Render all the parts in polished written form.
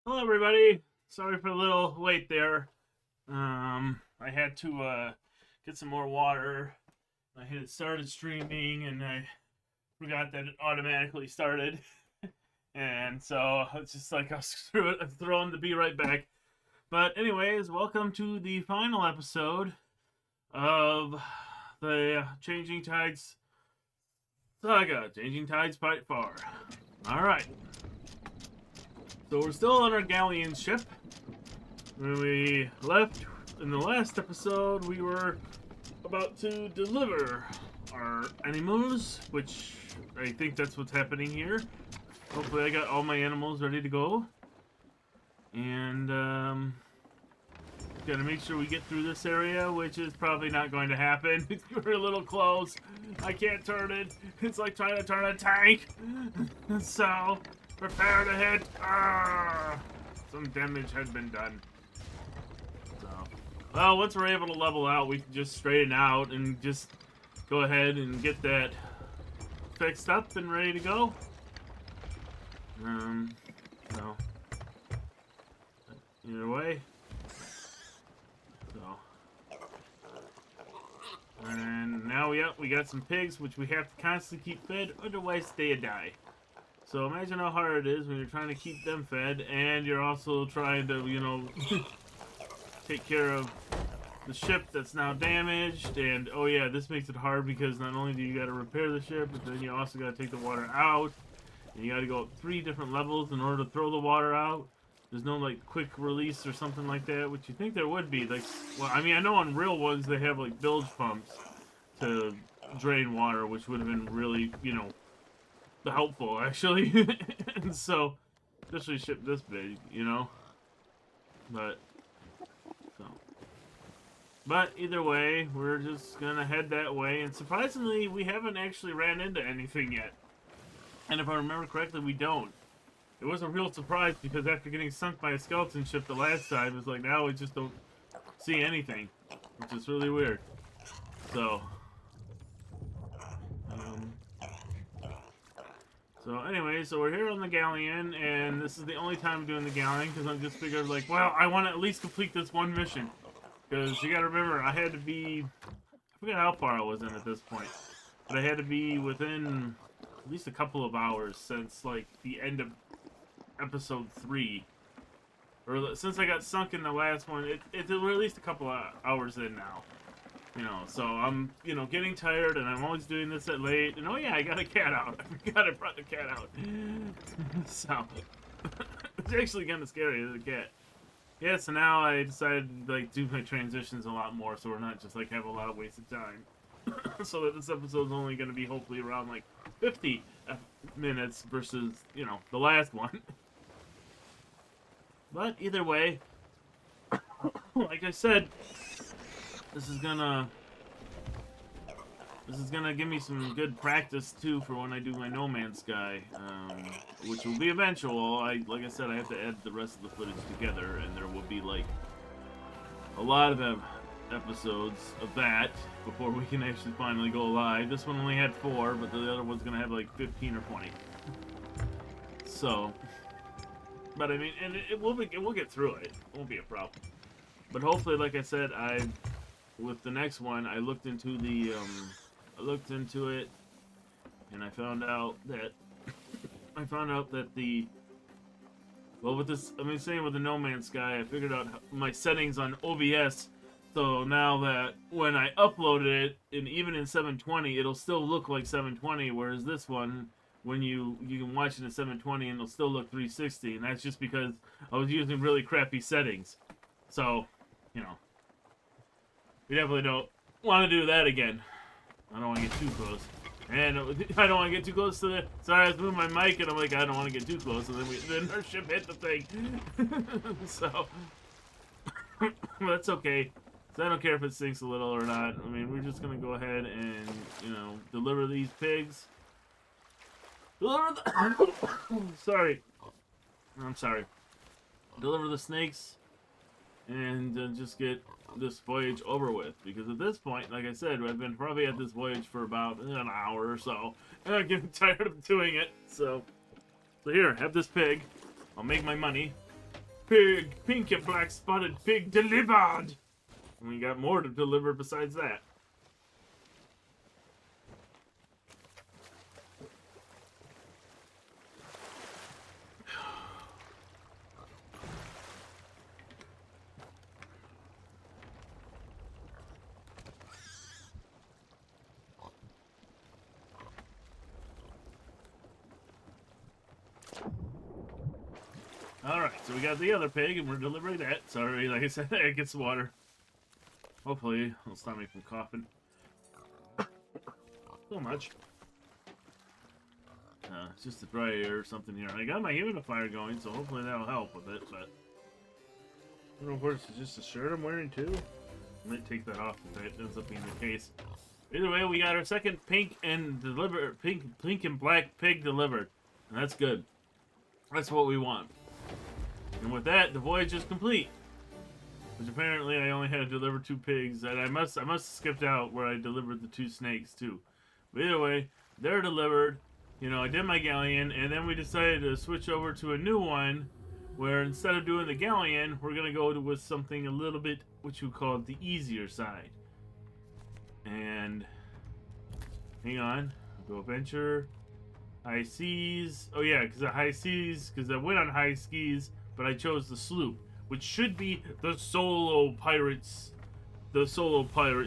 Hello, everybody. Sorry for the little wait there. I had to get some more water. I had started streaming, and I forgot that it automatically started. And so it's just like I'll screw it. I'm throwing the be right back. But anyways, welcome to the final episode of the Changing Tides Saga. Changing Tides Part 4. All right. So we're still on our galleon ship. When we left in the last episode, we were about to deliver our animals, which I think that's what's happening here. Hopefully I got all my animals ready to go. And, gotta make sure we get through this area, which is probably not going to happen. We're a little close. I can't turn it. It's like trying to turn a tank. So, prepare to hit. Some damage had been done. So, well, once we're able to level out, we can just straighten out and just go ahead and get that fixed up and ready to go. So, either way. So, and now we got some pigs, which we have to constantly keep fed, otherwise they die. So imagine how hard it is when you're trying to keep them fed, and you're also trying to, you know, take care of the ship that's now damaged. And oh yeah, this makes it hard because not only do you got to repair the ship, but then you also got to take the water out, and you got to go up 3 different levels in order to throw the water out. There's no like quick release or something like that, which you think there would be. Like, well, I mean, I know on real ones they have like bilge pumps to drain water, which would have been really, you know, helpful actually. And so, especially ship this big, you know. But either way, we're just gonna head that way. And surprisingly, we haven't actually ran into anything yet. And if I remember correctly, we don't. It was a real surprise because after getting sunk by a skeleton ship the last time, it was like now we just don't see anything, which is really weird. So, anyway, so we're here on the galleon, and this is the only time I'm doing the galleon because I'm just figured like, well, I want to at least complete this one mission. Because you gotta remember, I had to be, I forget how far I was in at this point, but I had to be within at least a couple of hours since like the end of episode 3. Or since I got sunk in the last one, it's at least a couple of hours in now. You know, so I'm, you know, getting tired, and I'm always doing this at late. And oh yeah, I got a cat out. I forgot I brought the cat out. So, it's actually kind of scary as a cat. Yeah, so now I decided to like do my transitions a lot more, so we're not just like have a lot of wasted time. So that this episode's only going to be hopefully around like 50 minutes versus, you know, the last one. But either way, like I said, this is gonna give me some good practice too for when I do my No Man's Sky, which will be eventual. Like I said, I have to add the rest of the footage together, and there will be like a lot of episodes of that before we can actually finally go live. This one only had 4, but the other one's gonna have like 15 or 20. So, but I mean, and we'll get through it. It won't be a problem. But hopefully, like I said, with the next one, I looked into it, and I found out that with this, I mean, same with the No Man's Sky, I figured out my settings on OBS, so now that when I uploaded it, and even in 720, it'll still look like 720, whereas this one, when you can watch it in 720, and it'll still look 360, and that's just because I was using really crappy settings. So, you know, we definitely don't want to do that again. I don't want to get too close. And I don't want to get too close to the... Sorry, I was moving my mic, and I'm like, I don't want to get too close. And then our ship hit the thing. So... that's okay. So I don't care if it sinks a little or not. I mean, we're just going to go ahead and, you know, deliver these pigs. Deliver the... sorry. I'm sorry. Deliver the snakes. And just get this voyage over with, because at this point, like I said, I've been probably at this voyage for about an hour or so, and I'm getting tired of doing it. So here, have this pig. I'll make my money. pig, pink and black spotted pig delivered. And we got more to deliver besides that. Alright, so we got the other pig and we're delivering that. Sorry, like I said, I get some water. Hopefully, it'll stop me from coughing. So much. It's just a dry air or something here. I got my humidifier going, so hopefully that'll help with it, but... I don't know if it's just a shirt I'm wearing too. I might take that off if that ends up being the case. Either way, we got our second pink and black pig delivered. And that's good. That's what we want. And with that, the voyage is complete. Which apparently I only had to deliver 2 pigs. And I must have skipped out where I delivered the 2 snakes too. But either way, they're delivered. You know, I did my galleon, and then we decided to switch over to a new one, where instead of doing the galleon, we're gonna go with something a little bit what you call the easier side. And hang on, go adventure, high seas. Oh yeah, because the high seas, because I went on high skis, but I chose the sloop, which should be the solo pirate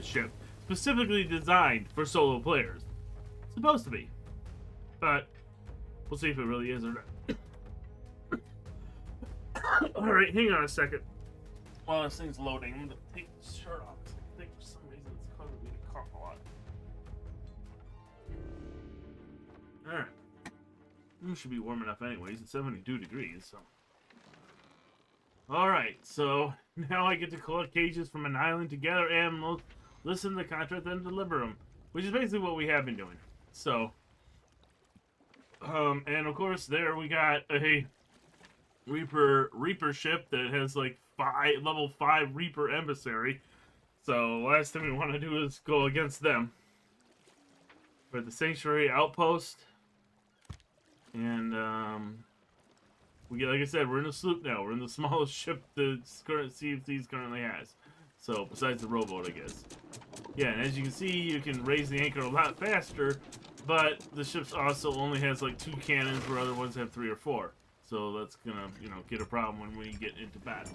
ship, specifically designed for solo players. It's supposed to be. But we'll see if it really is or not. Alright, hang on a second. While this thing's loading, I'm going to take the shirt off. I think for some reason it's causing me to cough a lot. Alright. It should be warm enough anyways. It's 72 degrees, so... Alright, so now I get to collect cages from an island together and listen to the contract and deliver them. Which is basically what we have been doing. So... and of course there we got a Reaper ship that has like level 5 Reaper emissary. So last thing we want to do is go against them. We're at the Sanctuary Outpost. And like I said, we're in a sloop now. We're in the smallest ship the current CFC's currently has. So besides the rowboat, I guess. Yeah, and as you can see, you can raise the anchor a lot faster. But the ship also only has like 2 cannons, where other ones have 3 or 4. So that's gonna, get a problem when we get into battle.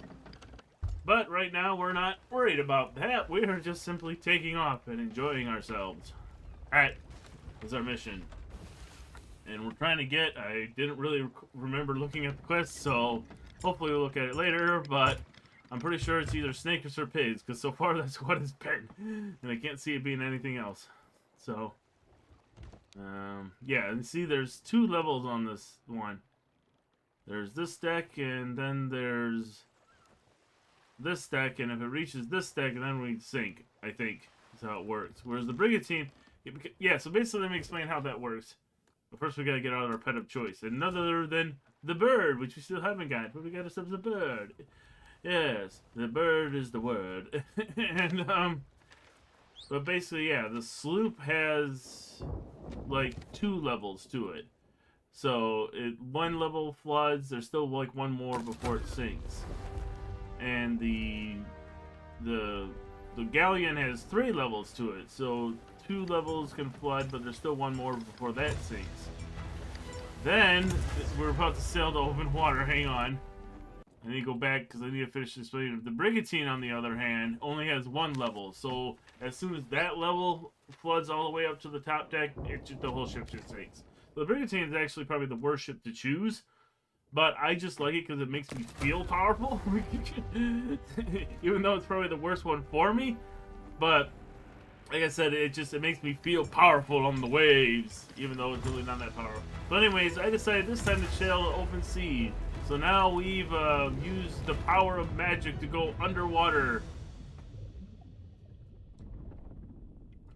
But right now, we're not worried about that. We are just simply taking off and enjoying ourselves. That is our mission. And we're trying to get, I didn't really remember looking at the quest, so hopefully we'll look at it later, but I'm pretty sure it's either snakes or pigs, because so far that's what it's been. And I can't see it being anything else. So... yeah, and see there's 2 levels on this one. There's this deck, and then there's this deck, and if it reaches this deck, then we sink, I think, is how it works. Whereas the brigantine, yeah, so basically let me explain how that works. But first we gotta get out our pet of choice, and none other than the bird, which we still haven't got, but we got ourselves a bird. Yes, the bird is the word. And, but basically, yeah, the sloop has like 2 levels to it. So one level floods, there's still like 1 more before it sinks. And the galleon has 3 levels to it. So 2 levels can flood, but there's still 1 more before that sinks. Then we're about to sail to open water. Hang on. I need to go back because I need to finish explaining. The brigantine, on the other hand, only has 1 level. So as soon as that level floods all the way up to the top deck, the whole ship just sinks. So the brigantine is actually probably the worst ship to choose. But I just like it because it makes me feel powerful. Even though it's probably the worst one for me. But like I said, it makes me feel powerful on the waves. Even though it's really not that powerful. But anyways, I decided this time to sail the open sea. So now we've used the power of magic to go underwater.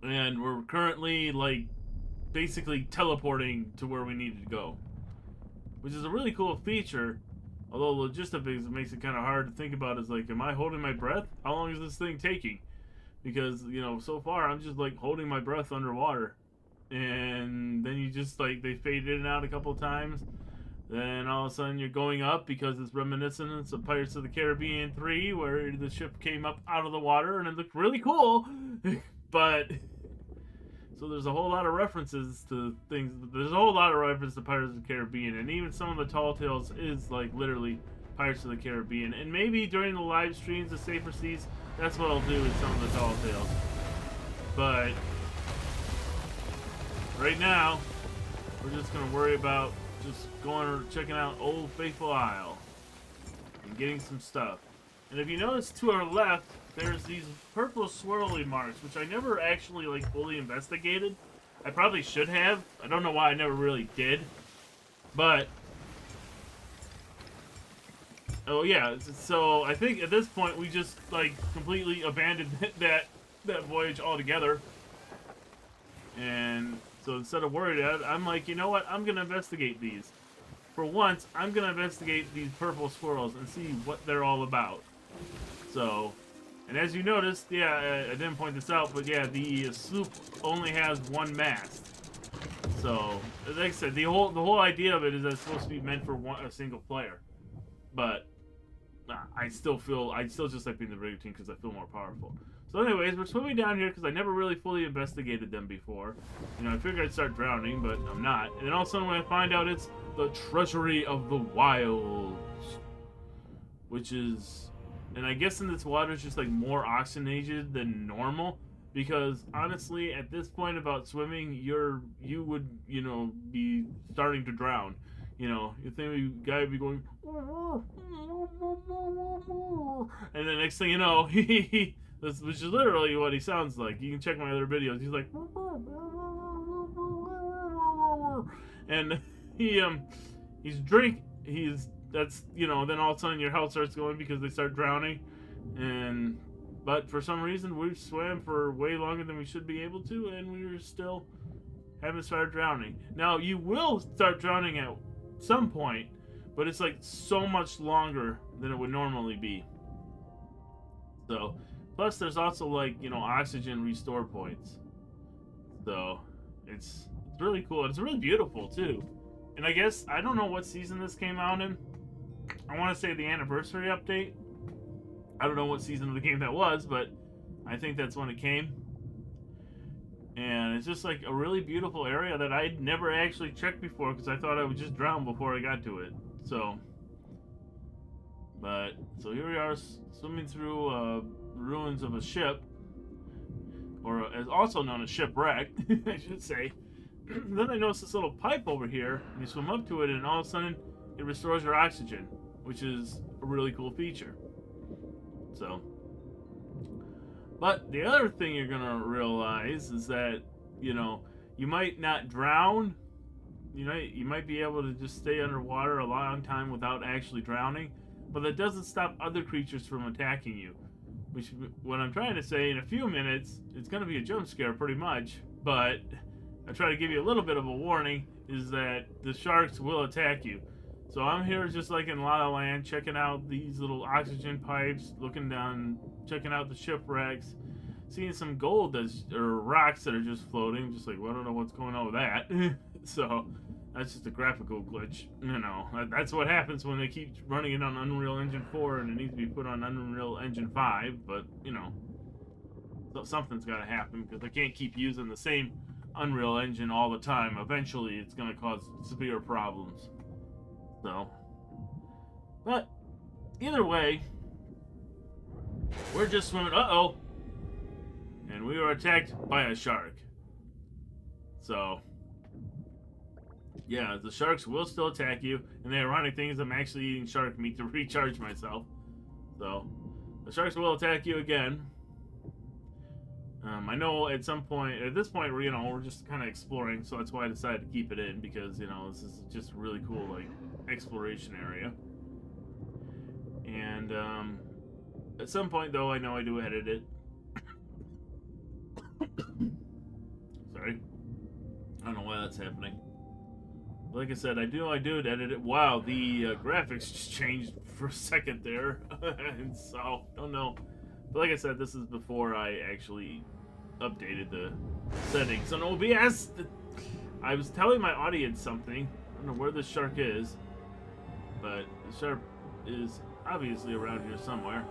And we're currently, like, basically teleporting to where we needed to go. Which is a really cool feature. Although logistically it makes it kind of hard to think about is like, am I holding my breath? How long is this thing taking? Because, so far I'm just like holding my breath underwater. And then you just like, they fade in and out a couple times. Then all of a sudden you're going up because it's reminiscent of Pirates of the Caribbean 3, where the ship came up out of the water and it looked really cool. But so there's a whole lot of references to things. There's a whole lot of references to Pirates of the Caribbean, and even some of the tall tales is like literally Pirates of the Caribbean. And maybe during the live streams of Safer Seas, that's what I'll do with some of the tall tales. But right now, we're just gonna worry about just going or checking out Old Faithful Isle and getting some stuff. And if you notice to our left, there's these purple swirly marks, which I never actually like fully investigated. I probably should have. I don't know why I never really did. But oh yeah, so I think at this point we just like completely abandoned that voyage altogether. And so instead of worried about it, I'm like, you know what? I'm gonna investigate these. For once, I'm gonna investigate these purple swirls and see what they're all about. So, and as you noticed, yeah, I didn't point this out, but yeah, the sloop only has one mast. So, like I said, the whole idea of it is that it's supposed to be meant for a single player. But I still just like being the brigantine because I feel more powerful. So anyways, we're swimming down here because I never really fully investigated them before. You know, I figured I'd start drowning, but I'm not. And then all of a sudden when I find out it's the Treasury of the Wilds. Which is, and I guess in this water it's just like more oxygenated than normal. Because honestly, at this point about swimming, you would, you know, be starting to drown. You know, you think the guy would be going, and the next thing you know, which is literally what he sounds like. You can check my other videos. He's like, and that's, you know, then all of a sudden your health starts going because they start drowning, but for some reason we swam for way longer than we should be able to, and we still haven't started drowning. Now you will start drowning at some point, but it's like so much longer than it would normally be. So, plus there's also like, you know, oxygen restore points. So, it's really cool. It's really beautiful too. And I guess, I don't know what season this came out in. I want to say the anniversary update. I don't know what season of the game that was, but I think that's when it came. And it's just like a really beautiful area that I'd never actually checked before because I thought I would just drown before I got to it. So here we are swimming through ruins of a ship, or as also known as shipwreck, I should say. Then I noticed this little pipe over here, and you swim up to it, and all of a sudden it restores your oxygen, which is a really cool feature. So, but the other thing you're gonna realize is that, you know, you might not drown. You know, you might be able to just stay underwater a long time without actually drowning, but that doesn't stop other creatures from attacking you. Which, what I'm trying to say, in a few minutes, it's gonna be a jump scare pretty much, but I try to give you a little bit of a warning, is that the sharks will attack you. So I'm here just like in La La Land, checking out these little oxygen pipes, looking down, checking out the shipwrecks, seeing some gold or rocks that are just floating, just like, well, I don't know what's going on with that. So that's just a graphical glitch. You know, that's what happens when they keep running it on Unreal Engine 4 and it needs to be put on Unreal Engine 5, but, you know, so something's got to happen because they can't keep using the same Unreal Engine all the time. Eventually, it's going to cause severe problems. So, but either way, we're just swimming. Uh-oh. And we were attacked by a shark. So, yeah, the sharks will still attack you. And the ironic thing is I'm actually eating shark meat to recharge myself. So, the sharks will attack you again. I know at this point, we're just kind of exploring, so that's why I decided to keep it in, because, you know, this is just a really cool, like, exploration area. And, at some point, though, I know I do edit it. Sorry. I don't know why that's happening. Like I said, I do edit it. Wow, the graphics just changed for a second there. And so, don't know. But like I said, this is before I actually updated the settings. So, OBS, I was telling my audience something. I don't know where this shark is. but the shark is obviously around here somewhere.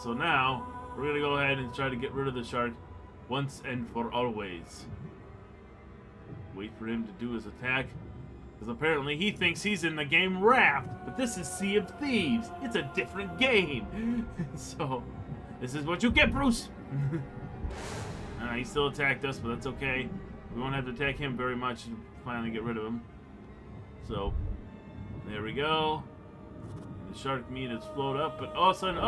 So now, we're going to go ahead and try to get rid of the shark once and for always. Wait for him to do his attack, because apparently he thinks he's in the game Raft, but this is Sea of Thieves. It's a different game. So, this is what you get, Bruce. He still attacked us, but that's okay. We won't have to attack him very much to finally get rid of him. So, there we go. The shark meat has flowed up, but all of a sudden,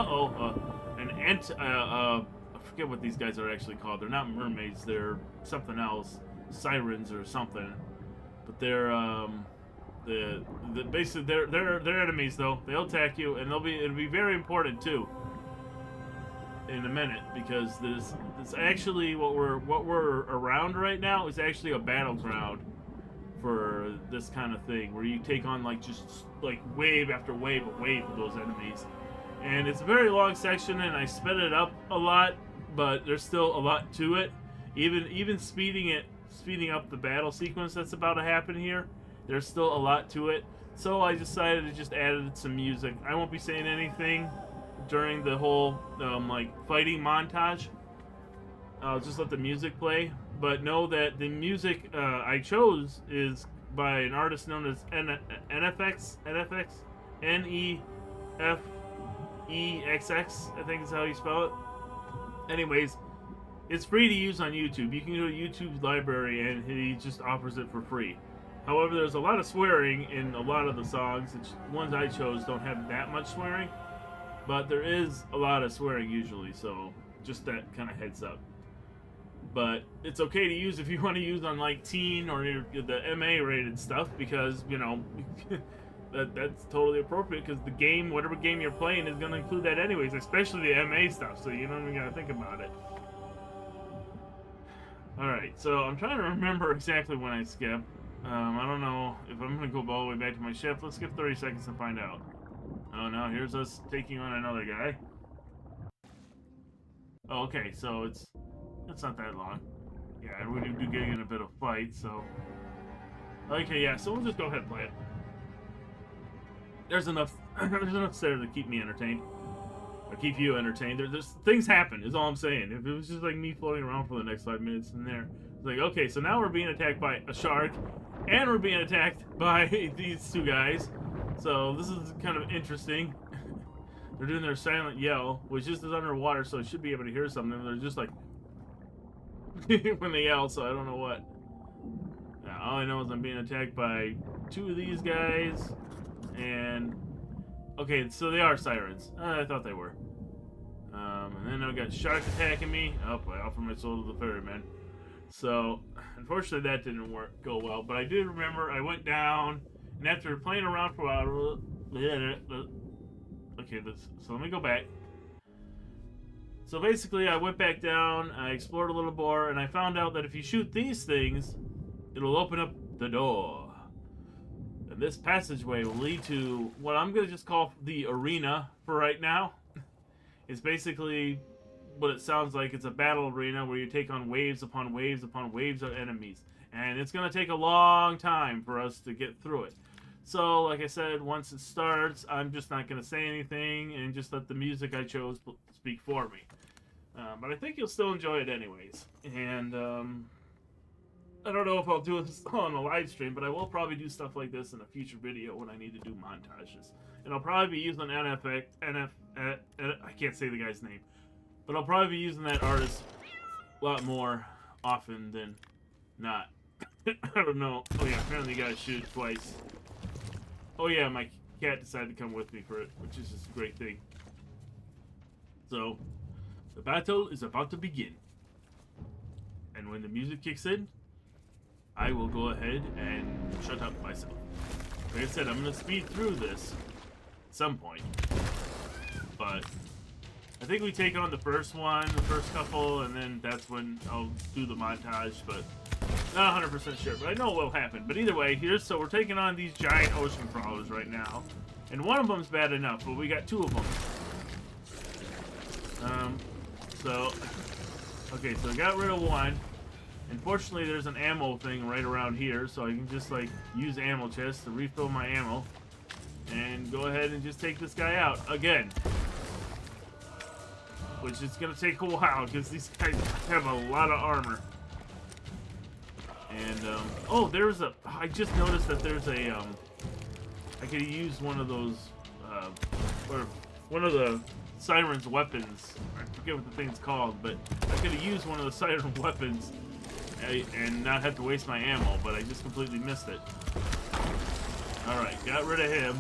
I forget what these guys are actually called. They're not mermaids. They're something else, sirens or something. But they're basically they're enemies though. They'll attack you, and it'll be very important too. In a minute, because this actually what we're around right now is actually a battleground for this kind of thing, where you take on just wave after wave of those enemies, and it's a very long section, and I sped it up a lot, but there's still a lot to it. Even speeding up the battle sequence that's about to happen here, there's still a lot to it. So I decided to just add some music. I won't be saying anything during the whole fighting montage. I'll just let the music play, but know that the music I chose is by an artist known as NFX, NEFEXX, I think is how you spell it. Anyways, it's free to use on YouTube. You can go to YouTube's library and he just offers it for free. However, there's a lot of swearing in a lot of the songs. The ones I chose don't have that much swearing, but there is a lot of swearing usually, so just that kind of heads up. But it's okay to use if you want to use on teen or the MA rated stuff, because that's totally appropriate, because the game, whatever game you're playing, is going to include that anyways, especially the MA stuff, so you don't even got to think about it. Alright, so I'm trying to remember exactly when I skipped. I don't know if I'm going to go all the way back to my ship. Let's skip 30 seconds and find out. Oh no, here's us taking on another guy. Oh, okay, so it's not that long. Yeah, we do get in a bit of fight, so... Okay, yeah, so we'll just go ahead and play it. There's enough there to keep me entertained. Or keep you entertained. There's things happen, is all I'm saying. If it was just me floating around for the next 5 minutes in there. It's okay, so now we're being attacked by a shark, and we're being attacked by these two guys. So this is kind of interesting. They're doing their silent yell, which just is underwater, so I should be able to hear something. They're just when they yell, so I don't know what. Now, all I know is I'm being attacked by two of these guys, and okay, so they are sirens. I thought they were. And then I've got sharks attacking me. Oh, I offer my soul to the ferryman. So, unfortunately, that didn't go well. But I did remember I went down, and after playing around for a while, okay, so let me go back. So basically, I went back down, I explored a little more, and I found out that if you shoot these things, it'll open up the door. And this passageway will lead to what I'm going to just call the arena for right now. It's basically what it sounds like. It's a battle arena where you take on waves upon waves upon waves of enemies. And it's going to take a long time for us to get through it. So, like I said, once it starts, I'm just not going to say anything and just let the music I chose speak for me. But I think you'll still enjoy it anyways. And I don't know if I'll do this on a live stream, but I will probably do stuff like this in a future video when I need to do montages. And I'll probably be using I can't say the guy's name. But I'll probably be using that artist a lot more often than not. I don't know. Oh yeah, apparently you gotta shoot it twice. Oh yeah, my cat decided to come with me for it, which is just a great thing. So, the battle is about to begin. And when the music kicks in, I will go ahead and shut up myself. Like I said, I'm going to speed through this at some point. But I think we take on the first couple, and then that's when I'll do the montage, but not 100% sure. But I know what will happen. But either way, so we're taking on these giant ocean crawlers right now. And one of them's bad enough, but we got two of them. Okay, so I got rid of one. Unfortunately, there's an ammo thing right around here, so I can just use ammo chests to refill my ammo. and go ahead and just take this guy out again. Which is going to take a while because these guys have a lot of armor. And, oh, there's a, I just noticed that there's a, I could use one of those, or one of the Siren's weapons. I forget what the thing's called, but I could have used one of the Siren weapons and not have to waste my ammo, but I just completely missed it. Alright, got rid of him.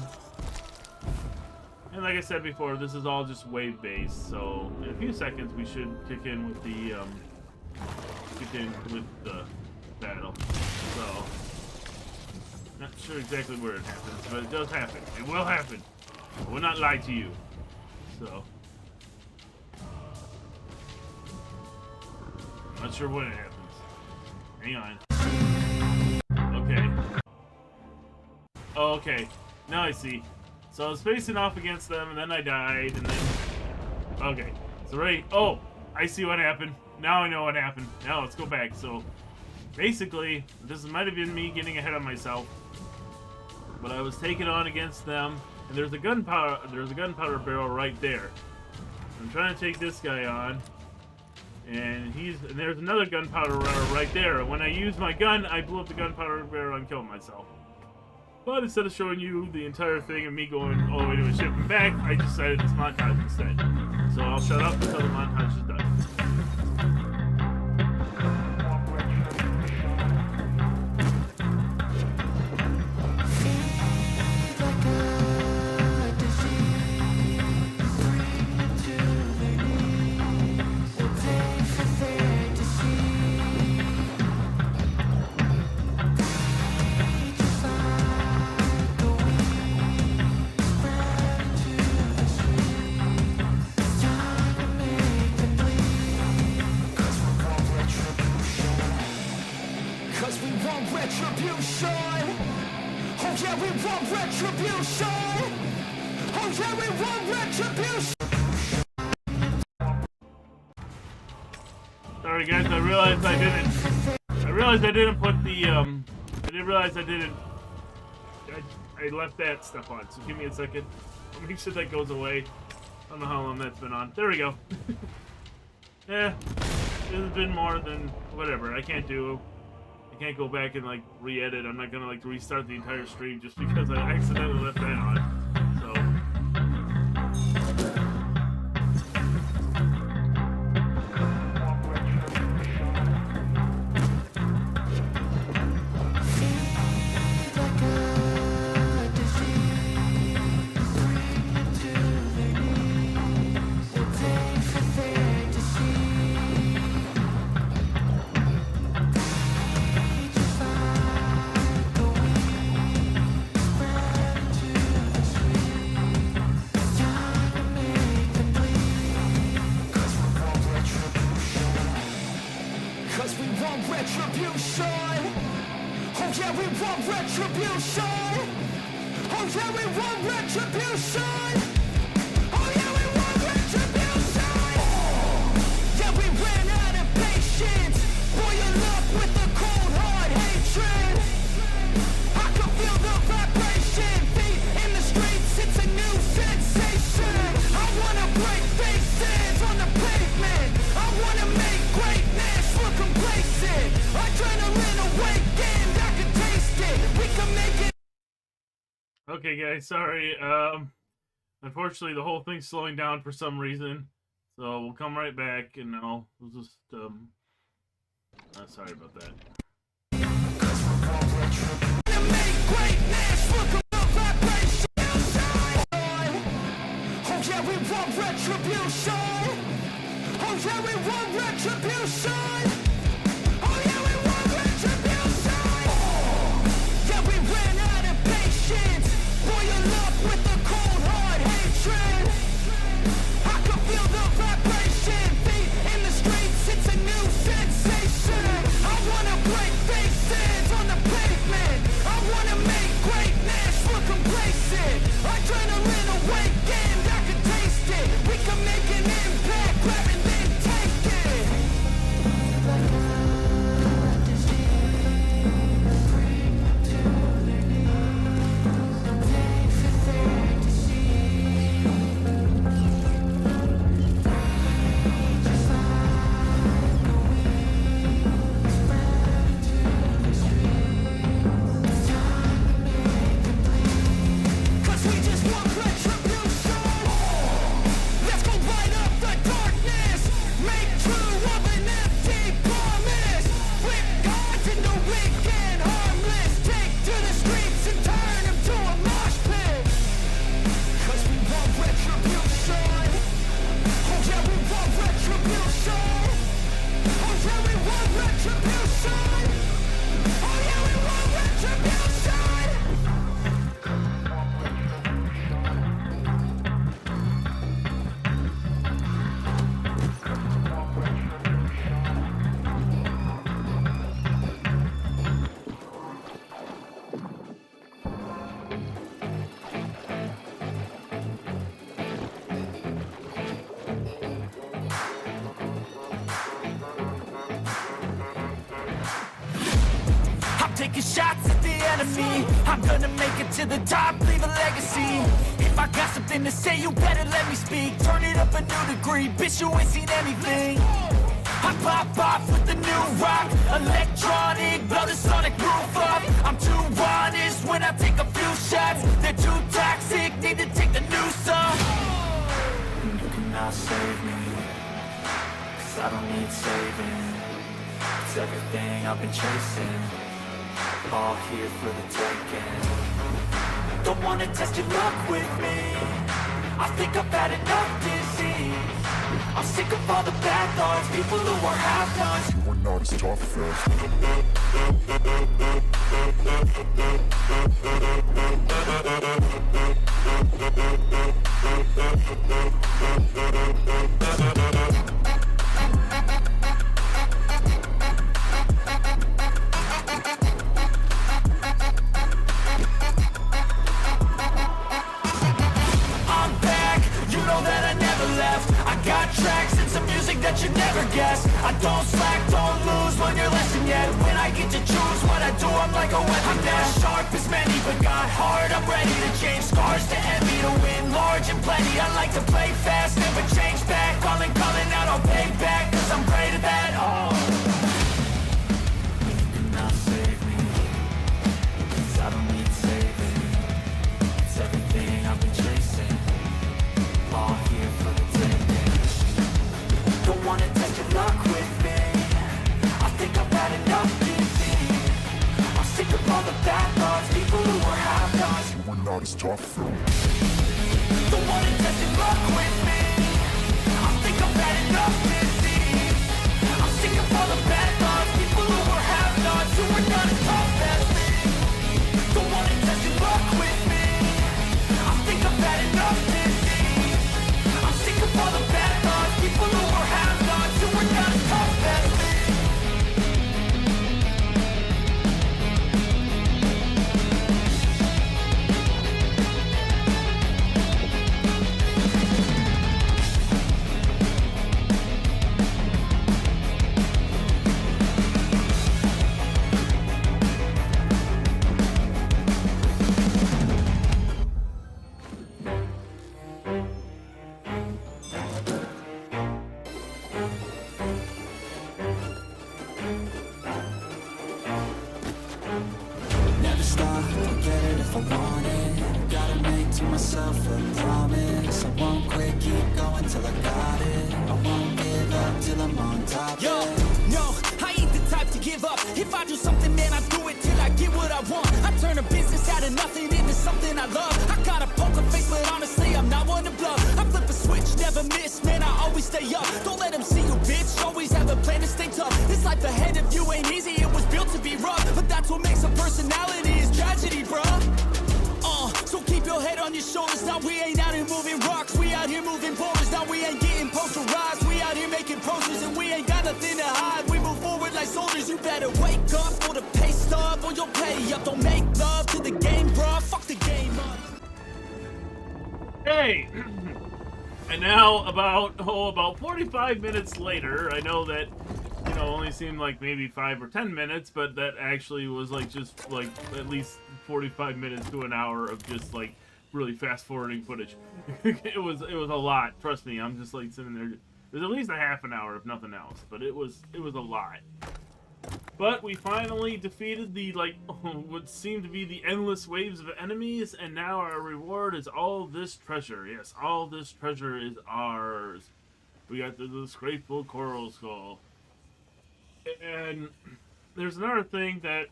And like I said before, this is all just wave-based, so in a few seconds we should kick in with the, battle. So, not sure exactly where it happens, but it does happen. It will happen. I will not lie to you. So, I'm not sure when it happens. Hang on. Okay. Oh, okay. Now I see. So I was facing off against them, and then I died, and then... Okay. So right... Oh! I see what happened. Now I know what happened. Now let's go back. So, basically, this might have been me getting ahead of myself. But I was taking on against them, and there's a gunpowder barrel right there. I'm trying to take this guy on, and there's another gunpowder barrel right there. And when I used my gun, I blew up the gunpowder barrel and killed myself. But instead of showing you the entire thing and me going all the way to a ship and back, I decided this montage instead. So I'll shut up until the montage is done. Sorry guys, I realized I didn't put the, I didn't realize I left that stuff on, so give me a second. I'll make sure that goes away. I don't know how long that's been on. There we go. Yeah, this has been more than whatever. I can't go back and like re-edit. I'm not gonna like restart the entire stream just because I accidentally left that on. So. Okay guys, sorry, unfortunately the whole thing's slowing down for some reason, so we'll come right back and we'll just, sorry about that. taking shots at the enemy. I'm gonna make it to the top, leave a legacy. If I got something to say, you better let me speak. Turn it up a new degree, bitch, you ain't seen anything. I pop off with the new rock, electronic, blow the sonic roof up. I'm too honest when I take a few shots. They're too toxic, need to take the noose off. You cannot save me, 'cause I don't need saving. It's everything I've been chasing, all here for the taking. Don't wanna test your luck with me, I think I've had enough disease. I'm sick of all the bad thoughts, people who are half-nots. You are not as tough as I'm back, you know that I never left. I got tracks and some music that you never guessed. I don't slack, don't lose, learn your lesson yet. When I get to choose what I do, I'm like a weapon. I'm not sharp as many, but got hard. I'm ready to change scars to envy, to win large and plenty. I like to play fast, never change back. Calling out, I'll pay back, 'cause I'm great at that. Oh, you cannot save me, 'cause I don't need saving. It's everything I've been chasing, all here for the taking. Don't wanna test your luck with me, I think I've had enough disease. I'm sick of all the bad thoughts, people who are half-nots. you are not as tough as Don't wanna test your luck with me, I think I've had enough disease. I'm sick of all the bad thoughts, people who are half-nots, who are not as tough as me. Don't wanna test your luck with me, I think I've had enough disease. I'm sick of all the bad thoughts, people who are half-nots, who are not as tough as me. Never stop, I'll get it if I want it. Gotta make to myself a promise. I won't quit, keep going till I got it. I won't give up till I'm on top. Yo, no, I ain't the type to give up. If I do something, man, I do it till I get what I want. I turn a business out of nothing into something I love. I got a poker face, but honestly, I'm not one to bluff. I flip a switch, never miss, man, I always stay up. Don't let them see you, bitch, always have a plan to stay tough. This life ahead of you ain't easy, it was built to be rough. But that's what makes a personality, is tragedy, bruh. So keep your head on your shoulders. Now we ain't out here moving rocks, we out here moving boulders. Now we ain't getting posterized, we out here making posters. And we ain't got nothing to hide, we move forward like soldiers. You better wake up for the pay stub, or you'll pay up. Don't make love to the game, bruh, fuck the game up. Hey! And now, about 45 minutes later, I know that, only seemed like maybe 5 or 10 minutes, but that actually was like just like at least 45 minutes to an hour of just like really fast forwarding footage. it was a lot. Trust me, I'm just like sitting there. There's at least a half an hour, if nothing else. But it was a lot. But we finally defeated the what seemed to be the endless waves of enemies, and now our reward is all this treasure. Yes, all this treasure is ours. We got this grateful coral skull. And there's another thing that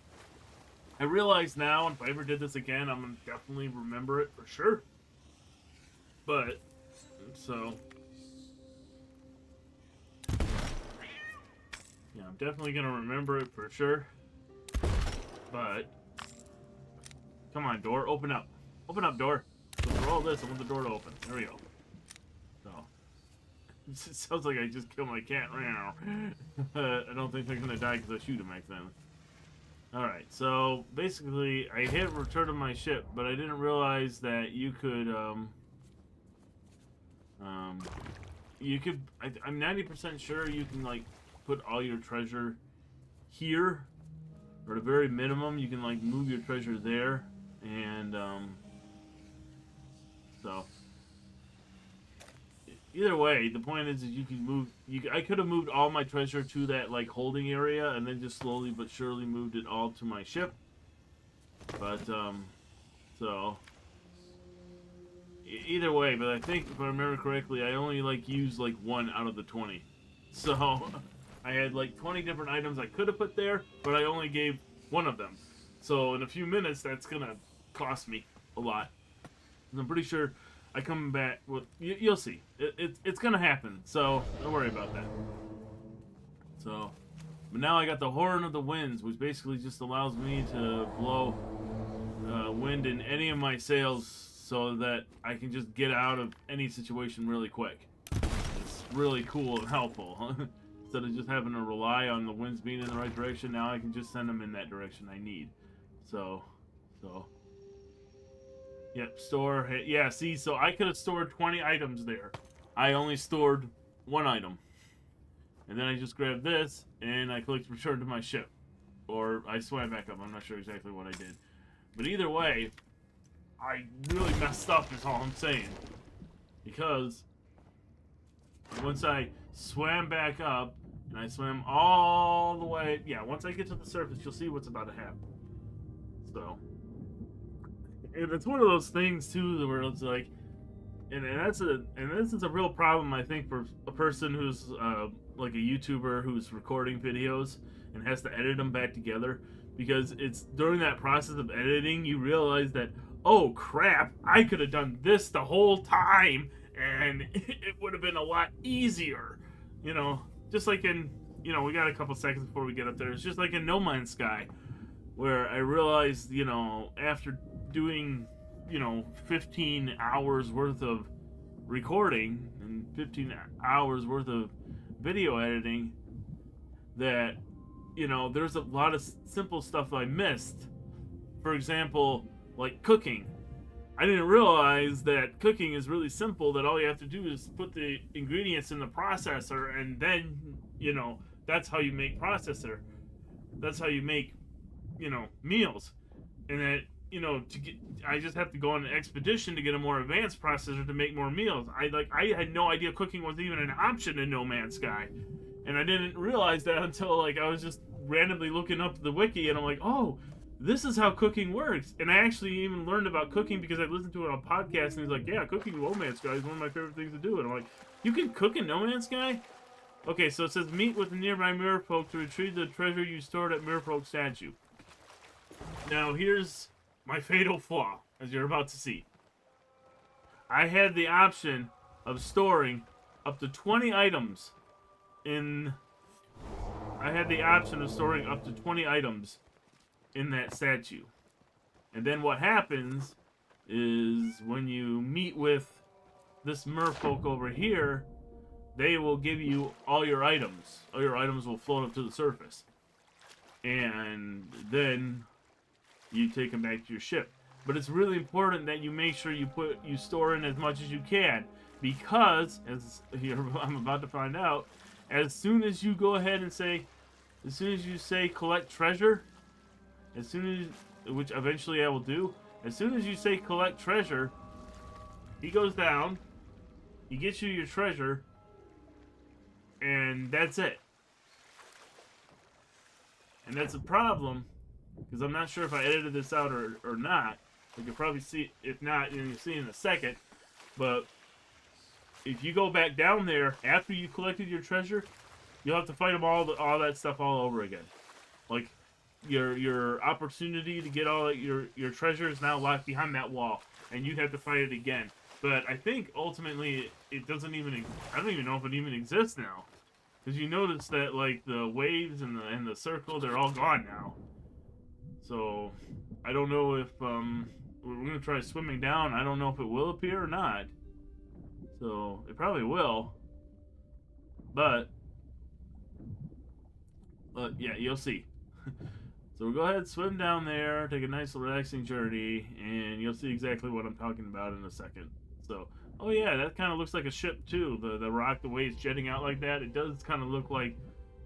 I realize now, and if I ever did this again, I'm going to definitely remember it for sure. But, so... yeah, I'm definitely going to remember it for sure. But... come on, door, open up. Open up, door. So for all this, I want the door to open. There we go. So... it sounds like I just killed my cat. I don't think they're gonna die because I shoot him accidentally. Alright, so basically I hit return to my ship, but I didn't realize that you could I'm 90% sure you can like put all your treasure here or the very minimum, you can like move your treasure there, and so either way, the point is you can move. I could have moved all my treasure to that like holding area, and then just slowly but surely moved it all to my ship. But so either way, but I think if I remember correctly, I only like used like 1 out of the 20. So I had like 20 different items I could have put there, but I only gave 1 of them. So in a few minutes, that's gonna cost me a lot. And I'm pretty sure I come back with. You'll see. It's gonna happen. So don't worry about that. So, but now I got the Horn of the Winds, which basically just allows me to blow wind in any of my sails, so that I can just get out of any situation really quick. It's really cool and helpful. Instead of just having to rely on the winds being in the right direction, now I can just send them in that direction I need. So. Yep, store. Yeah, see, so I could have stored 20 items there. I only stored 1 item. And then I just grabbed this, and I clicked return to my ship. Or I swam back up. I'm not sure exactly what I did. But either way, I really messed up is all I'm saying. Because once I swam back up, and I swam all the way... Yeah, once I get to the surface, you'll see what's about to happen. So... And it's one of those things too, where it's like, and this is a real problem, I think, for a person who's like a YouTuber who's recording videos and has to edit them back together, because it's during that process of editing you realize that, oh crap, I could have done this the whole time, and it would have been a lot easier, you know, just like in, you know, we got a couple seconds before we get up there. It's just like in No Man's Sky, where I realized, you know, after doing, you know, 15 hours worth of recording and 15 hours worth of video editing, that, you know, there's a lot of simple stuff I missed. For example, like cooking. I didn't realize that cooking is really simple, that all you have to do is put the ingredients in the processor, and then, you know, that's how you make that's how you make, you know, meals. And that, you know, I just have to go on an expedition to get a more advanced processor to make more meals. I had no idea cooking was even an option in No Man's Sky, and I didn't realize that until like I was just randomly looking up the wiki, and I'm like, oh, this is how cooking works. And I actually even learned about cooking because I listened to it on a podcast, and he's like, yeah, cooking in No Man's Sky is one of my favorite things to do. And I'm like, you can cook in No Man's Sky? Okay, so it says meet with the nearby merfolk to retrieve the treasure you stored at merfolk statue. Now here's my fatal flaw, as you're about to see. I had the option of storing up to 20 items in... I had the option of storing up to 20 items in that statue. And then what happens is when you meet with this merfolk over here, they will give you all your items. All your items will float up to the surface. And then you take them back to your ship. But it's really important that you make sure you store in as much as you can, because, as I'm about to find out, as soon as you go ahead and say, as soon as you say collect treasure, which eventually I will do, as soon as you say collect treasure, he goes down, he gets you your treasure, and that's it. And that's a problem, because I'm not sure if I edited this out or not. You can probably see, if not, you'll see in a second. But if you go back down there after you collected your treasure, you'll have to fight them all that stuff all over again. Like your opportunity to get all your treasure is now locked behind that wall, and you have to fight it again. But I think ultimately it doesn't even. I don't even know if it even exists now, because you notice that like the waves and the circle, they're all gone now. So I don't know if we're gonna try swimming down. I don't know if it will appear or not. So it probably will. But yeah, you'll see. So we'll go ahead, swim down there, take a nice relaxing journey, and you'll see exactly what I'm talking about in a second. So, oh yeah, that kind of looks like a ship too. The rock, the way it's jetting out like that, it does kind of look like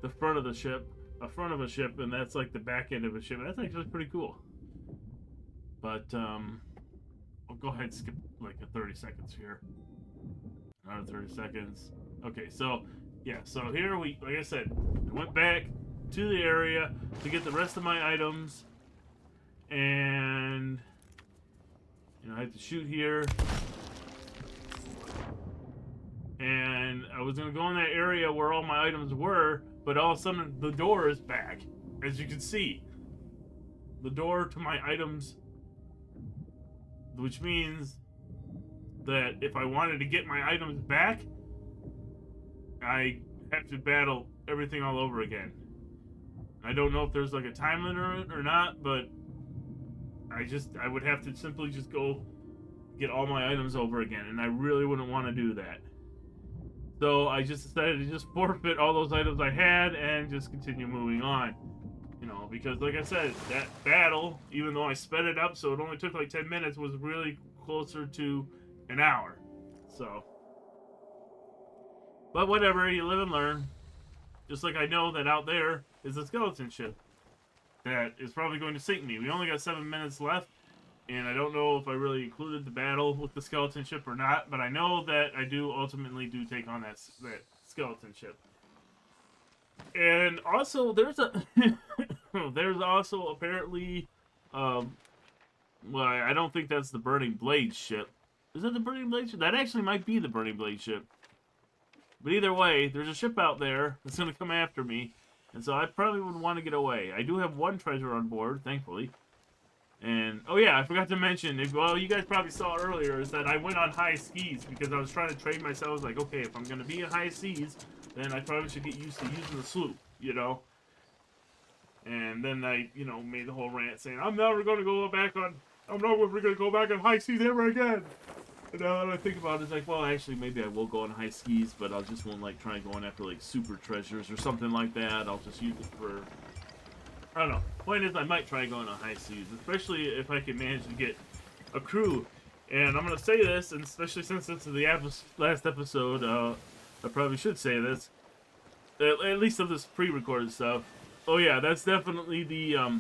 the front of the ship. a front of a ship, and that's like the back end of a ship. That's actually pretty cool. But I'll go ahead and skip like a 30 seconds here. Another 30 seconds. Okay, so yeah, so here we, like I said, I went back to the area to get the rest of my items, and you know, I had to shoot here, and I was gonna go in that area where all my items were, but all of a sudden the door is back. As you can see, the door to my items, which means that if I wanted to get my items back, I have to battle everything all over again. I don't know if there's like a time limit or not, but I would have to simply just go get all my items over again, and I really wouldn't want to do that. So I just decided to just forfeit all those items I had and just continue moving on. You know, because like I said, that battle, even though I sped it up so it only took like 10 minutes, was really closer to an hour. So, but whatever, you live and learn. Just like I know that out there is a skeleton ship that is probably going to sink me. We only got 7 minutes left, and I don't know if I really included the battle with the skeleton ship or not, but I know that I do ultimately take on that skeleton ship. And also, there's a there's also apparently, well, I don't think that's the Burning Blade ship. Is it the Burning Blade ship? That actually might be the Burning Blade ship. But either way, there's a ship out there that's going to come after me, and so I probably would want to get away. I do have one treasure on board, thankfully. And, oh yeah, I forgot to mention, well, you guys probably saw earlier, is that I went on high skis because I was trying to train myself. I was like, okay, if I'm going to be in high seas, then I probably should get used to using the sloop, you know? And then I, you know, made the whole rant saying, I'm never going to go back on high seas ever again. And now that I think about it, it's like, well, actually, maybe I will go on high skis, but I just won't, like, try going after, like, super treasures or something like that. I'll just use it for, I don't know. Point is, I might try going on high seas, especially if I can manage to get a crew. And I'm going to say this, and especially since this is the last episode, I probably should say this, at least of this pre-recorded stuff. Oh yeah, that's definitely the,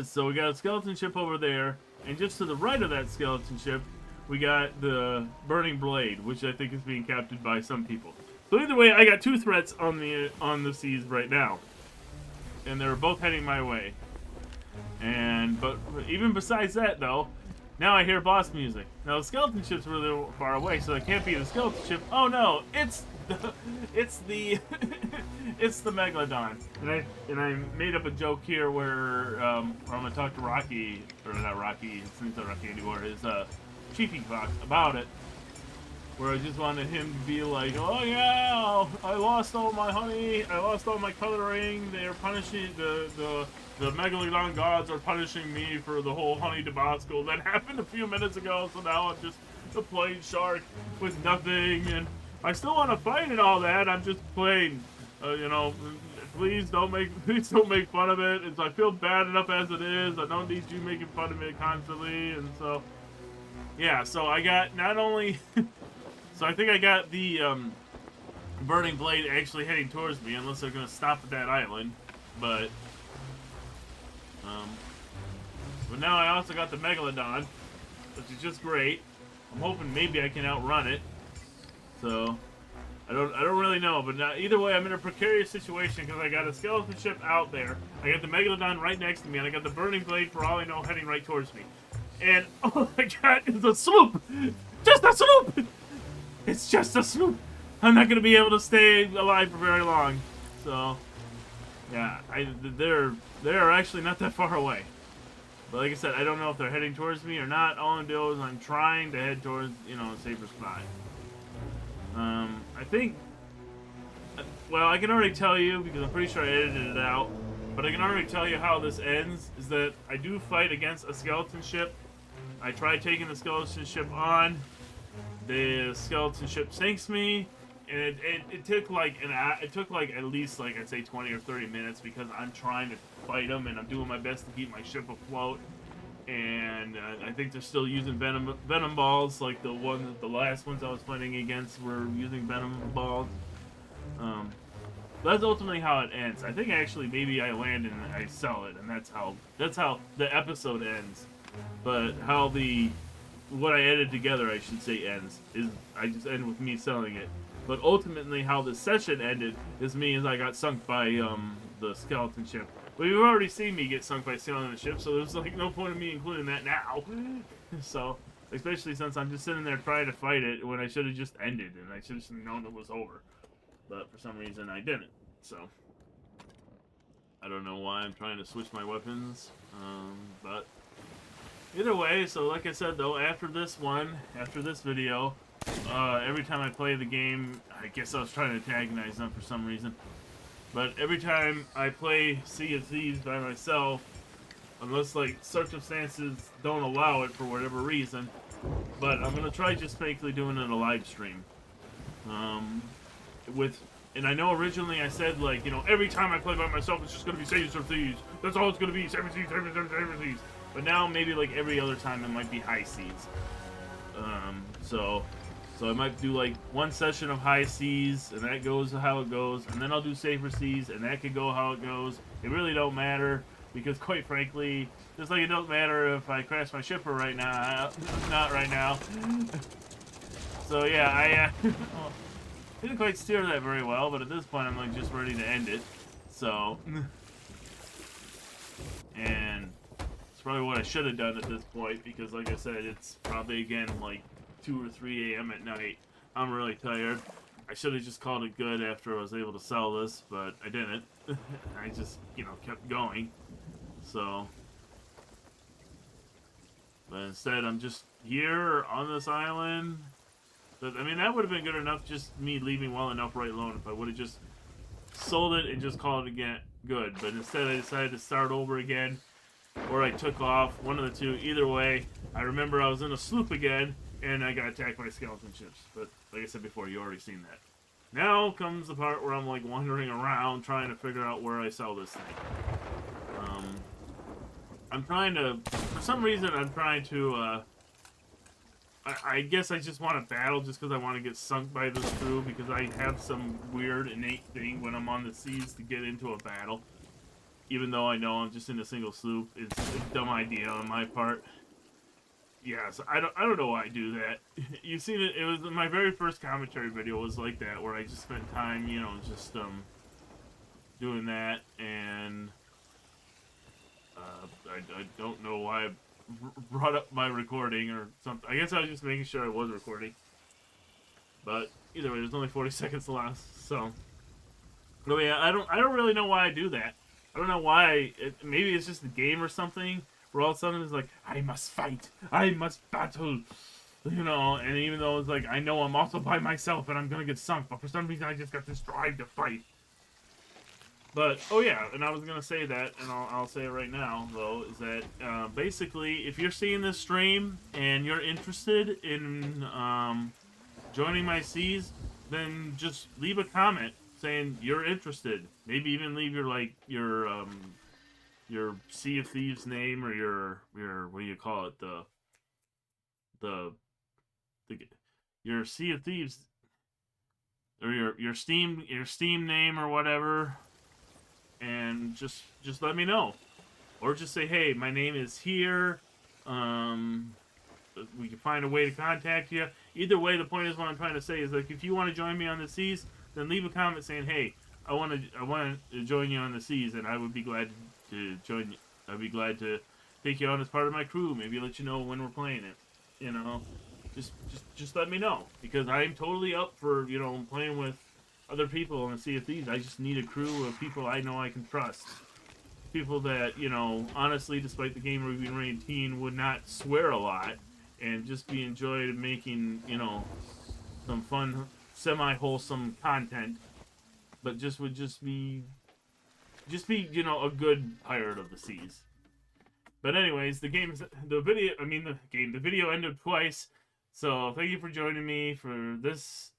so we got a skeleton ship over there, and just to the right of that skeleton ship, we got the Burning Blade, which I think is being captured by some people. So either way, I got two threats on the seas right now, and they're both heading my way. But even besides that, though, now I hear boss music. Now the skeleton ship's really far away, so it can't be the skeleton ship. Oh no, it's the Megalodon. And I made up a joke here where I'm gonna talk to Rocky, or not Rocky, it's not Rocky anymore, is Chiefy Fox about it. Where I just wanted him to be like, oh yeah, I lost all my honey, I lost all my coloring, they're punishing, the Megalodon gods are punishing me for the whole honey debacle that happened a few minutes ago, so now I'm just a plain shark with nothing, and I still want to fight and all that, I'm just plain, you know, please don't make fun of it, I feel bad enough as it is, I don't need you making fun of me constantly, and so, yeah, so I got not only... So I think I got the Burning Blade actually heading towards me, unless they're going to stop at that island. But now I also got the Megalodon, which is just great. I'm hoping maybe I can outrun it. So I don't really know, but either way, I'm in a precarious situation because I got a skeleton ship out there. I got the Megalodon right next to me, and I got the Burning Blade, for all I know, heading right towards me. And all I got is a sloop, just a sloop. It's just a sloop. I'm not gonna be able to stay alive for very long. So, yeah, they're actually not that far away. But like I said, I don't know if they're heading towards me or not. All I'm doing is I'm trying to head towards, you know, a safer spot. I think, well, I can already tell you because I'm pretty sure I edited it out. But I can already tell you how this ends. Is that I do fight against a skeleton ship. I tried taking the skeleton ship on. The skeleton ship sinks me, and it took like at least, like, I'd say 20 or 30 minutes because I'm trying to fight them and I'm doing my best to keep my ship afloat. And I think they're still using venom balls, like the last ones I was fighting against were using venom balls. that's ultimately how it ends. I think actually maybe I land and I sell it, and that's how the episode ends. But how what I edited together, I should say, ends is I just end with me selling it. But ultimately, how the session ended is me as I got sunk by the skeleton ship. But you've already seen me get sunk by skeleton ship, so there's like no point in me including that now. So, especially since I'm just sitting there trying to fight it when I should have just ended and I should have known it was over. But for some reason I didn't. So I don't know why I'm trying to switch my weapons, but either way. So like I said though, after this video, every time I play the game, I guess I was trying to antagonize them for some reason, but every time I play Sea of Thieves by myself, unless like circumstances don't allow it for whatever reason, but I'm gonna try just basically doing it a live stream. And I know originally I said, like, you know, every time I play by myself, it's just gonna be Sea of Thieves. That's all it's gonna be, Sea of Thieves. But now maybe like every other time it might be High Seas. So I might do like one session of High Seas, and that goes how it goes, and then I'll do Safer Seas, and that could go how it goes. It really don't matter, because quite frankly, just like it don't matter if I crash my shipper right now, not right now. So yeah, I didn't quite steer that very well, but at this point I'm like just ready to end it. So, and it's probably what I should have done at this point, because like I said, it's probably again like 2 or 3 a.m. at night. I'm really tired. I should have just called it good after I was able to sell this, but I didn't. I just, you know, kept going. So, but instead I'm just here on this island. But, I mean, that would have been good enough, just me leaving well enough right alone, if I would have just sold it and just called it again good. But instead I decided to start over again, or I took off, one of the two. Either way, I remember I was in a sloop again, and I got attacked by skeleton ships. But like I said before, you already seen that. Now comes the part where I'm like wandering around trying to figure out where I sell this thing. I'm trying to, for some reason, I guess I just want to battle just because I want to get sunk by this crew, because I have some weird innate thing when I'm on the seas to get into a battle. Even though I know I'm just in a single sloop, it's a dumb idea on my part. Yeah, so I don't know why I do that. You've seen it. It was my very first commentary video was like that, where I just spent time, you know, just doing that, and I don't know why I brought up my recording or something. I guess I was just making sure I was recording. But either way, there's only 40 seconds left, so. But yeah, I don't really know why I do that. I don't know why. Maybe it's just the game or something, where all of a sudden it's like, I must fight, I must battle, you know. And even though it's like, I know I'm also by myself and I'm gonna get sunk, but for some reason I just got this drive to fight. But, oh yeah, and I was going to say that, and I'll say it right now, though, is that, basically, if you're seeing this stream, and you're interested in, joining my seas, then just leave a comment saying you're interested. Maybe even leave your, like, your Sea of Thieves name, or your, what do you call it, your Sea of Thieves, or your Steam name, or whatever. And just let me know, or just say, hey, my name is here. We can find a way to contact you. Either way, the point is, what I'm trying to say is, like, if you want to join me on the seas, then leave a comment saying, hey, I want to join you on the seas, and I would be glad to join you. I'd be glad to take you on as part of my crew. Maybe let you know when we're playing it. You know, just let me know, because I'm totally up for, you know, playing with other people in the Sea of Thieves. I just need a crew of people I know I can trust. People that, you know, honestly, despite the game being rated teen, would not swear a lot, and just be enjoyed making, you know, some fun, semi-wholesome content, but would be, you know, a good pirate of the seas. But anyways, the video ended twice. So, thank you for joining me for this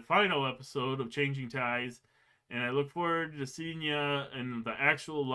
final episode of Changing Tides, and I look forward to seeing you in the actual live